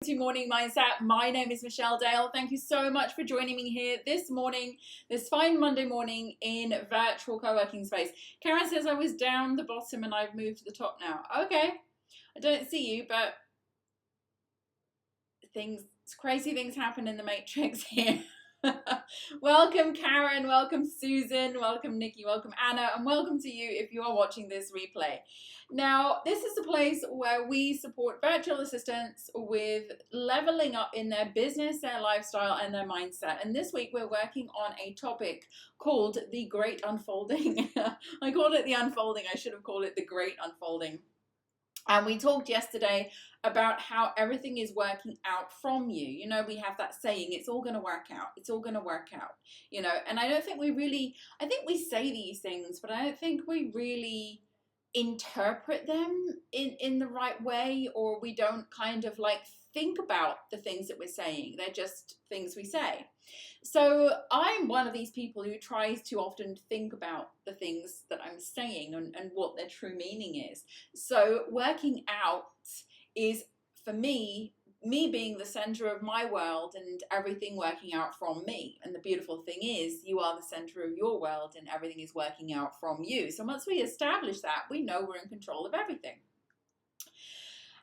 To Morning Mindset. My name is Michelle Dale. Thank you so much for joining me here this morning, this fine Monday morning in virtual co-working space. Karen says I was down the bottom and I've moved to the top now. Okay, I don't see you, but crazy things happen in the matrix here. Welcome Karen, welcome Susan, welcome Nikki, welcome Anna, and welcome to you if you are watching this replay. Now, this is a place where we support virtual assistants with leveling up in their business, their lifestyle, and their mindset. And this week we're working on a topic called the Great Unfolding. I called it the unfolding. I should have called it the Great Unfolding. And we talked yesterday about how everything is working out from you. You know, we have that saying, it's all going to work out. It's all going to work out, you know, and I don't think I think we say these things, but I don't think we really interpret them in the right way, or we don't kind of like think about the things that we're saying. They're just things we say. So I'm one of these people who tries to often think about the things that I'm saying and what their true meaning is. So working out is, for me being the center of my world and everything working out from me. And the beautiful thing is, you are the center of your world and everything is working out from you. So once we establish that, we know we're in control of everything.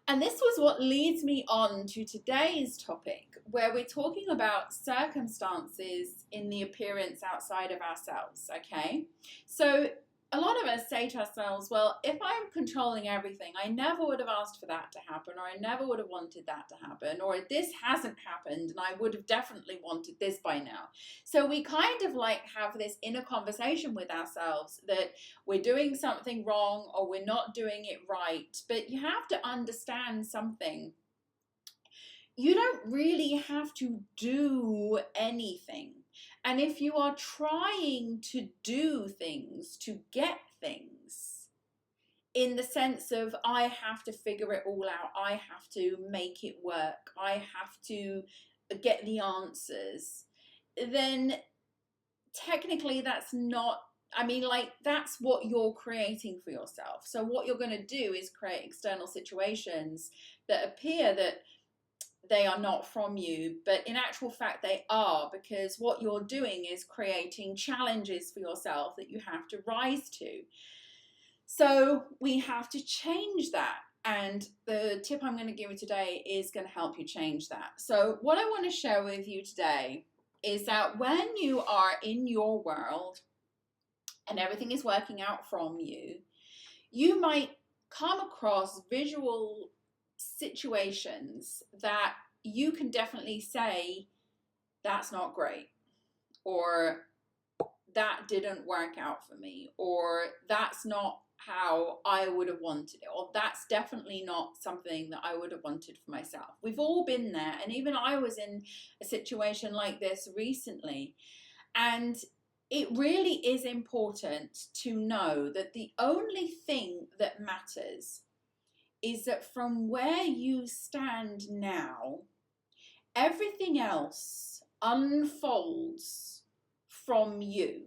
And this was what leads me on to today's topic, where we're talking about circumstances in the appearance outside of ourselves, okay? So a lot of us say to ourselves, well, if I'm controlling everything, I never would have asked for that to happen, or I never would have wanted that to happen, or this hasn't happened and I would have definitely wanted this by now. So we kind of like have this inner conversation with ourselves that we're doing something wrong or we're not doing it right. But you have to understand something. You don't really have to do anything. And if you are trying to do things, to get things, in the sense of I have to figure it all out, I have to make it work, I have to get the answers, then technically that's not, that's what you're creating for yourself. So what you're going to do is create external situations that appear that they are not from you, but in actual fact they are, because what you're doing is creating challenges for yourself that you have to rise to. So we have to change that, and the tip I'm going to give you today is going to help you change that. So what I want to share with you today is that when you are in your world and everything is working out from you, you might come across visual situations that you can definitely say, that's not great, or that didn't work out for me, or that's not how I would have wanted it, or that's definitely not something that I would have wanted for myself. We've all been there, and even I was in a situation like this recently, and it really is important to know that the only thing that matters is that from where you stand now, everything else unfolds from you,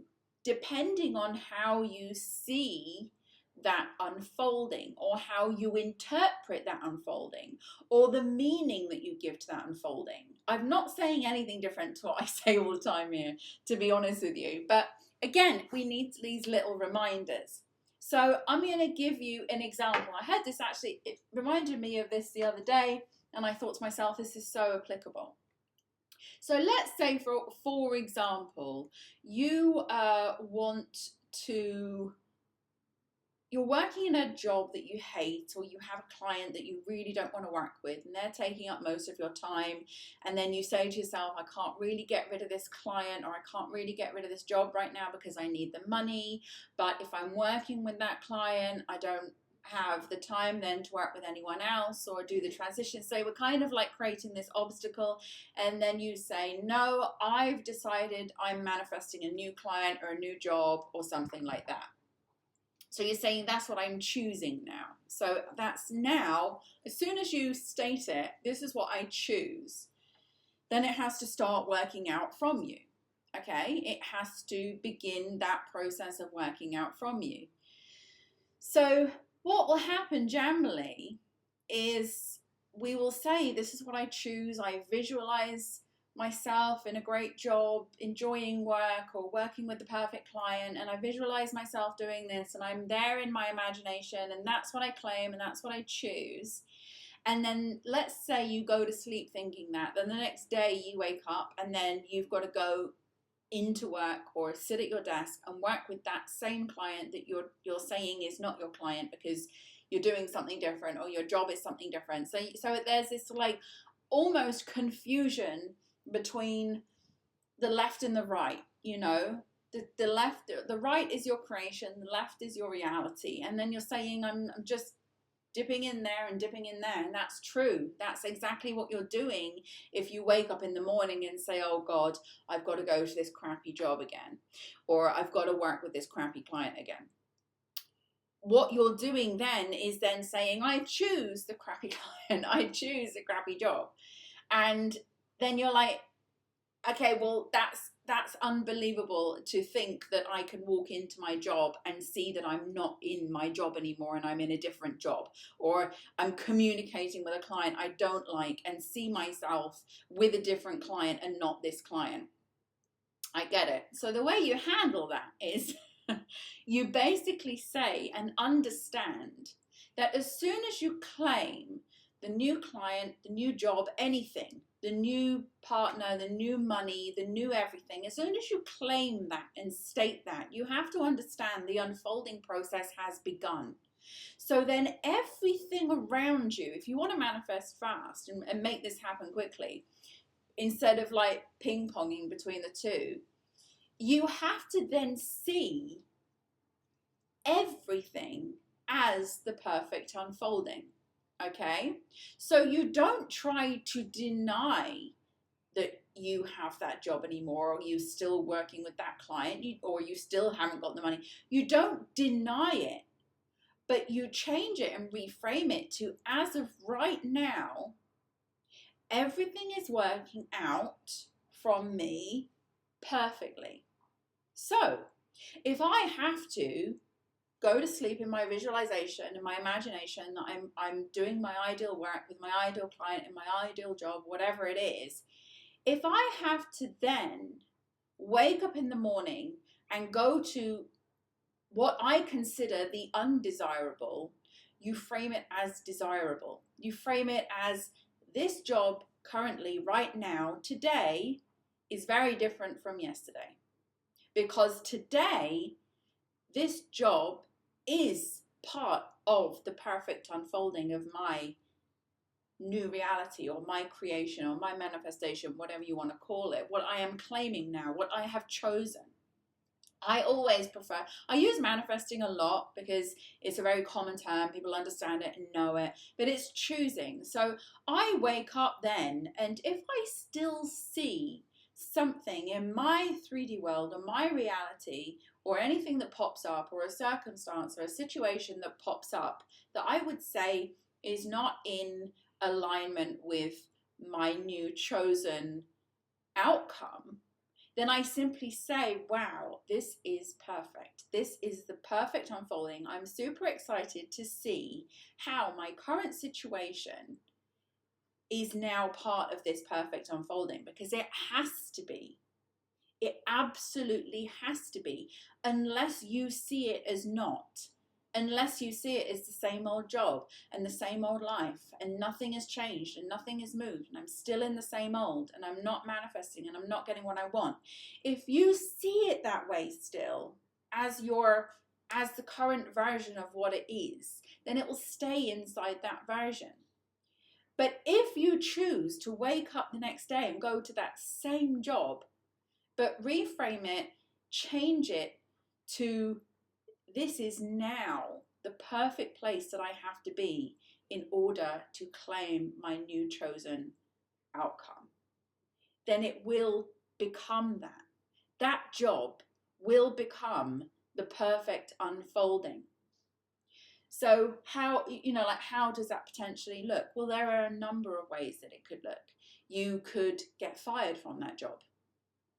depending on how you see that unfolding, or how you interpret that unfolding, or the meaning that you give to that unfolding. I'm not saying anything different to what I say all the time here, to be honest with you, but again, we need these little reminders. So I'm going to give you an example. I heard this actually, it reminded me of this the other day, and I thought to myself, this is so applicable. So let's say, for example, you're working in a job that you hate, or you have a client that you really don't want to work with, and they're taking up most of your time, and then you say to yourself, I can't really get rid of this client, or I can't really get rid of this job right now because I need the money, but if I'm working with that client, I don't have the time then to work with anyone else or do the transition. So we're kind of like creating this obstacle, and then you say, no, I've decided I'm manifesting a new client or a new job or something like that. So you're saying that's what I'm choosing now. So that's now, as soon as you state it, this is what I choose, then it has to start working out from you. Okay? It has to begin that process of working out from you. So what will happen generally is we will say, this is what I choose. I visualize myself in a great job, enjoying work or working with the perfect client, and I visualize myself doing this, and I'm there in my imagination, and that's what I claim, and that's what I choose. And then let's say you go to sleep thinking that, then the next day you wake up and then you've got to go into work or sit at your desk and work with that same client that you're saying is not your client because you're doing something different or your job is something different. So there's this like almost confusion between the left and the right, you know. The right is your creation, the left is your reality, and then you're saying I'm just dipping in there and dipping in there, and that's true. That's exactly what you're doing if you wake up in the morning and say, oh God, I've got to go to this crappy job again, or I've got to work with this crappy client again. What you're doing then is then saying, I choose the crappy client, I choose the crappy job. And then you're like, okay, well, that's unbelievable to think that I can walk into my job and see that I'm not in my job anymore and I'm in a different job, or I'm communicating with a client I don't like and see myself with a different client and not this client. I get it. So the way you handle that is you basically say and understand that as soon as you claim the new client, the new job, anything, the new partner, the new money, the new everything, as soon as you claim that and state that, you have to understand the unfolding process has begun. So then everything around you, if you want to manifest fast and make this happen quickly, instead of like ping-ponging between the two, you have to then see everything as the perfect unfolding. Okay, so you don't try to deny that you have that job anymore, or you're still working with that client, or you still haven't got the money. You don't deny it, but you change it and reframe it to, as of right now, everything is working out from me perfectly. So if I have to go to sleep in my visualization, in my imagination, that I'm doing my ideal work with my ideal client in my ideal job, whatever it is, if I have to then wake up in the morning and go to what I consider the undesirable, you frame it as desirable. You frame it as, this job currently, right now, today, is very different from yesterday. Because today, this job is part of the perfect unfolding of my new reality, or my creation, or my manifestation, whatever you want to call it, what I am claiming now, what I have chosen. I always prefer, I use manifesting a lot because it's a very common term, people understand it and know it, but it's choosing. So I wake up then, and if I still see something in my 3D world or my reality, or anything that pops up, or a circumstance or a situation that pops up that I would say is not in alignment with my new chosen outcome, then I simply say, wow, this is perfect. This is the perfect unfolding. I'm super excited to see how my current situation is now part of this perfect unfolding, because it has to be. It absolutely has to be, unless you see it as not, unless you see it as the same old job and the same old life, and nothing has changed and nothing has moved, and I'm still in the same old, and I'm not manifesting, and I'm not getting what I want. If you see it that way still, as the current version of what it is, then it will stay inside that version. But if you choose to wake up the next day and go to that same job, but reframe it, change it to, this is now the perfect place that I have to be in order to claim my new chosen outcome, then it will become that. That job will become the perfect unfolding. So how does that potentially look? Well, there are a number of ways that it could look. You could get fired from that job.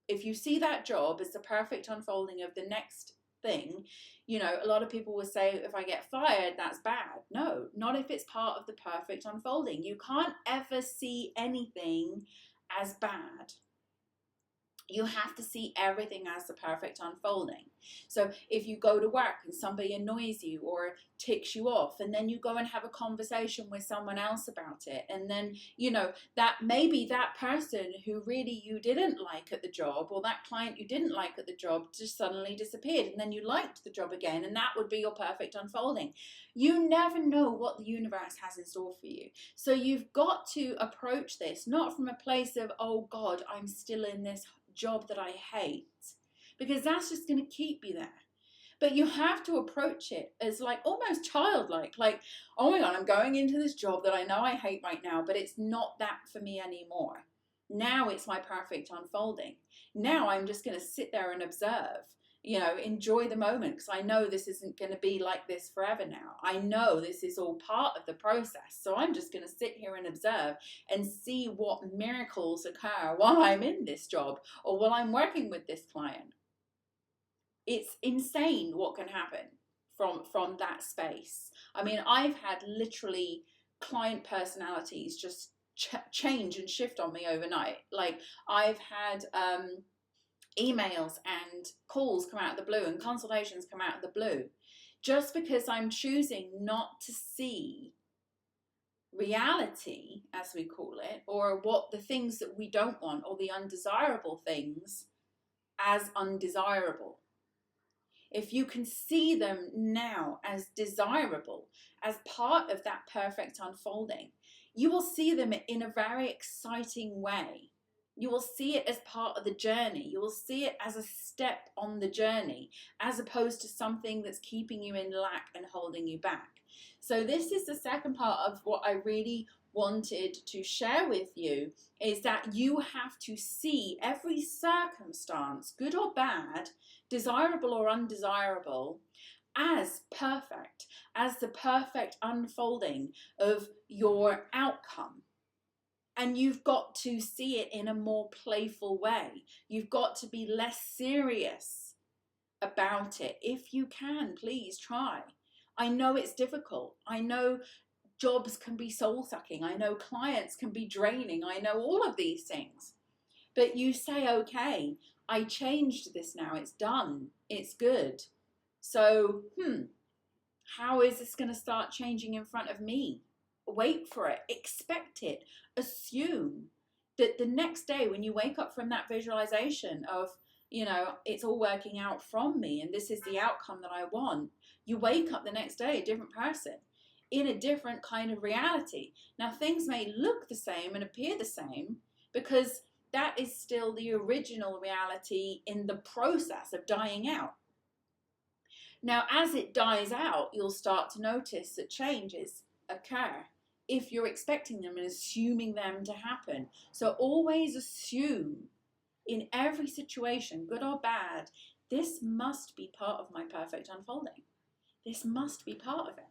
If you see that job as the perfect unfolding of the next thing. You know, a lot of people will say, if I get fired, that's bad. No, not if it's part of the perfect unfolding. You can't ever see anything as bad. You have to see everything as the perfect unfolding. So if you go to work and somebody annoys you or ticks you off, and then you go and have a conversation with someone else about it, and then, you know, that maybe that person who really you didn't like at the job, or that client you didn't like at the job, just suddenly disappeared, and then you liked the job again, and that would be your perfect unfolding. You never know what the universe has in store for you. So you've got to approach this not from a place of, oh God, I'm still in this job that I hate, because that's just going to keep you there. But you have to approach it as like almost childlike, like, oh my God, I'm going into this job that I know I hate right now, but it's not that for me anymore. Now it's my perfect unfolding. Now I'm just going to sit there and observe, you know, enjoy the moment, because I know this isn't going to be like this forever now. I know this is all part of the process. So I'm just going to sit here and observe and see what miracles occur while I'm in this job or while I'm working with this client. It's insane what can happen from that space. I mean, I've had literally client personalities just change and shift on me overnight. Like, I've had emails and calls come out of the blue and consultations come out of the blue, just because I'm choosing not to see reality, as we call it, or what the things that we don't want, or the undesirable things, as undesirable. If you can see them now as desirable, as part of that perfect unfolding, you will see them in a very exciting way. You will see it as part of the journey. You will see it as a step on the journey, as opposed to something that's keeping you in lack and holding you back. So this is the second part of what I really wanted to share with you, is that you have to see every circumstance, good or bad, desirable or undesirable, as perfect, as the perfect unfolding of your outcome. And you've got to see it in a more playful way. You've got to be less serious about it. If you can, please try. I know it's difficult. I know jobs can be soul-sucking. I know clients can be draining. I know all of these things. But you say, okay, I changed this now. It's done. It's good. So, how is this going to start changing in front of me? Wait for it. Expect it. Assume that the next day when you wake up from that visualization of, you know, it's all working out from me and this is the outcome that I want, you wake up the next day a different person in a different kind of reality. Now, things may look the same and appear the same because that is still the original reality in the process of dying out. Now, as it dies out, you'll start to notice that changes occur if you're expecting them and assuming them to happen. So always assume in every situation, good or bad, this must be part of my perfect unfolding. This must be part of it.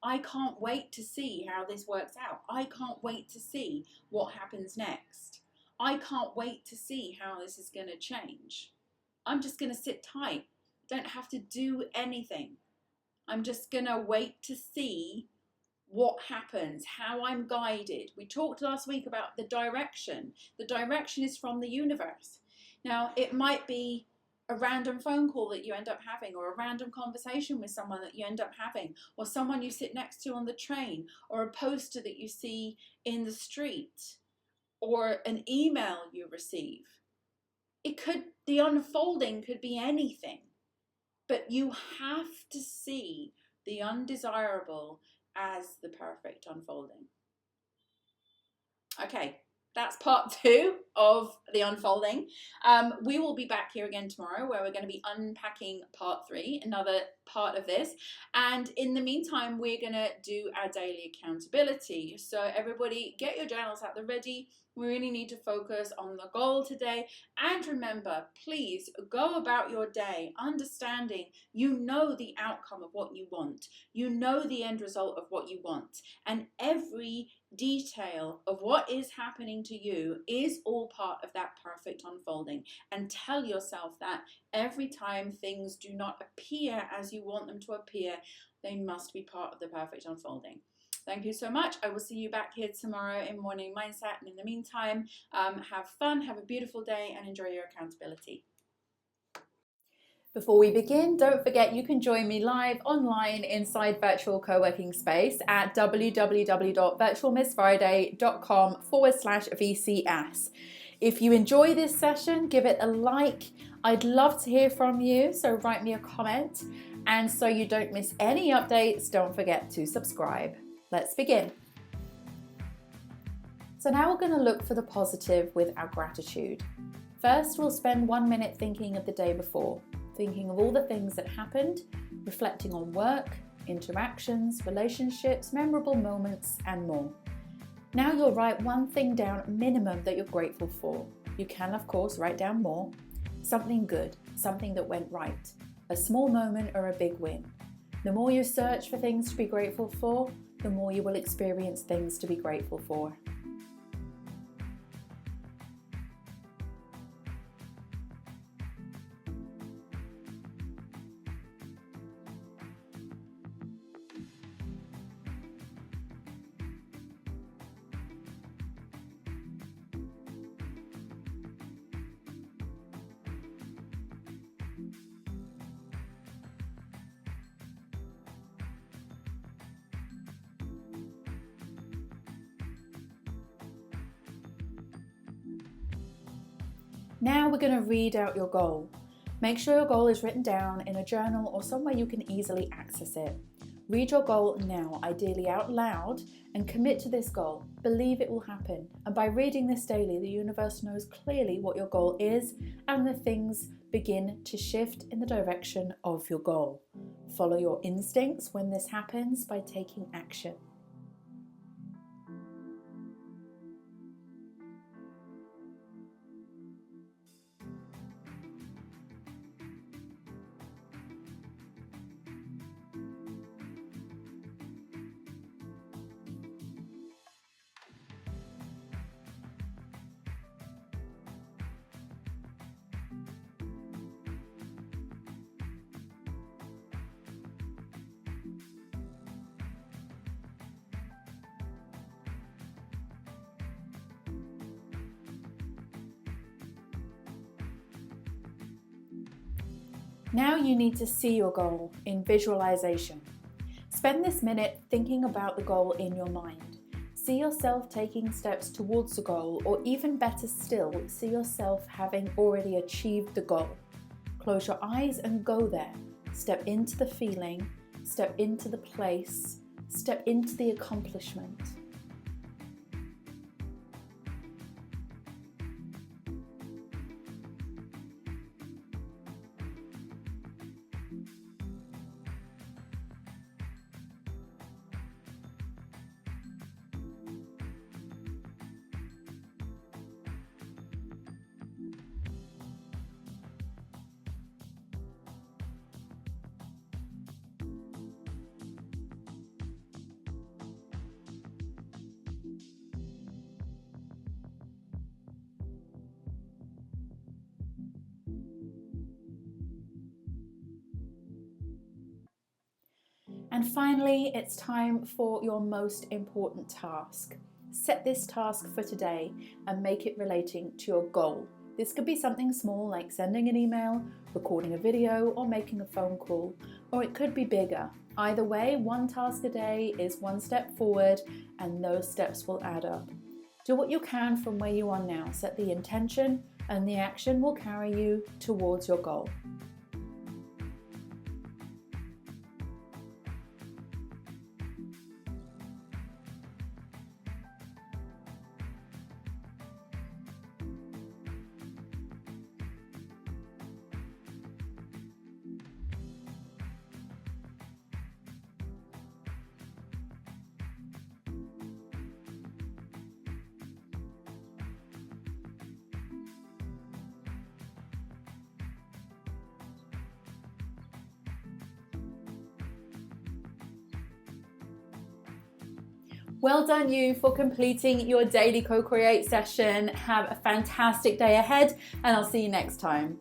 I can't wait to see how this works out. I can't wait to see what happens next. I can't wait to see how this is going to change. I'm just going to sit tight. Don't have to do anything. I'm just going to wait to see what happens, how I'm guided. We talked last week about the direction. The direction is from the universe. Now, it might be a random phone call that you end up having, or a random conversation with someone that you end up having, or someone you sit next to on the train, or a poster that you see in the street, or an email you receive. The unfolding could be anything, but you have to see the undesirable as the perfect unfolding. Okay, that's part 2 of the unfolding. We will be back here again tomorrow where we're going to be unpacking part 3, another part of this. And in the meantime, we're going to do our daily accountability. So everybody get your journals out there ready. We really need to focus on the goal today. And remember, please go about your day understanding you know the outcome of what you want. You know the end result of what you want. And every detail of what is happening to you is all part of that perfect unfolding. And tell yourself that every time things do not appear as you want them to appear, they must be part of the perfect unfolding. Thank you so much. I will see you back here tomorrow in Morning Mindset. And in the meantime, have fun, have a beautiful day, and enjoy your accountability. Before we begin, don't forget you can join me live online inside Virtual Co-working Space at www.virtualmissfriday.com/VCS. If you enjoy this session, give it a like. I'd love to hear from you, so write me a comment. And so you don't miss any updates, don't forget to subscribe. Let's begin. So now we're going to look for the positive with our gratitude. First, we'll spend 1 minute thinking of the day before, thinking of all the things that happened, reflecting on work, interactions, relationships, memorable moments, and more. Now you'll write one thing down minimum that you're grateful for. You can, of course, write down more. Something good, something that went right, a small moment or a big win. The more you search for things to be grateful for, the more you will experience things to be grateful for. Now we're going to read out your goal. Make sure your goal is written down in a journal or somewhere you can easily access it. Read your goal now, ideally out loud, and commit to this goal. Believe it will happen. And by reading this daily, the universe knows clearly what your goal is, and the things begin to shift in the direction of your goal. Follow your instincts when this happens by taking action. Now you need to see your goal in visualization. Spend this minute thinking about the goal in your mind. See yourself taking steps towards the goal, or even better still, see yourself having already achieved the goal. Close your eyes and go there. Step into the feeling, step into the place, step into the accomplishment. And finally, it's time for your most important task. Set this task for today and make it relating to your goal. This could be something small like sending an email, recording a video, or making a phone call, or it could be bigger. Either way, one task a day is one step forward, and those steps will add up. Do what you can from where you are now. Set the intention, and the action will carry you towards your goal. Well done you for completing your daily co-create session. Have a fantastic day ahead, and I'll see you next time.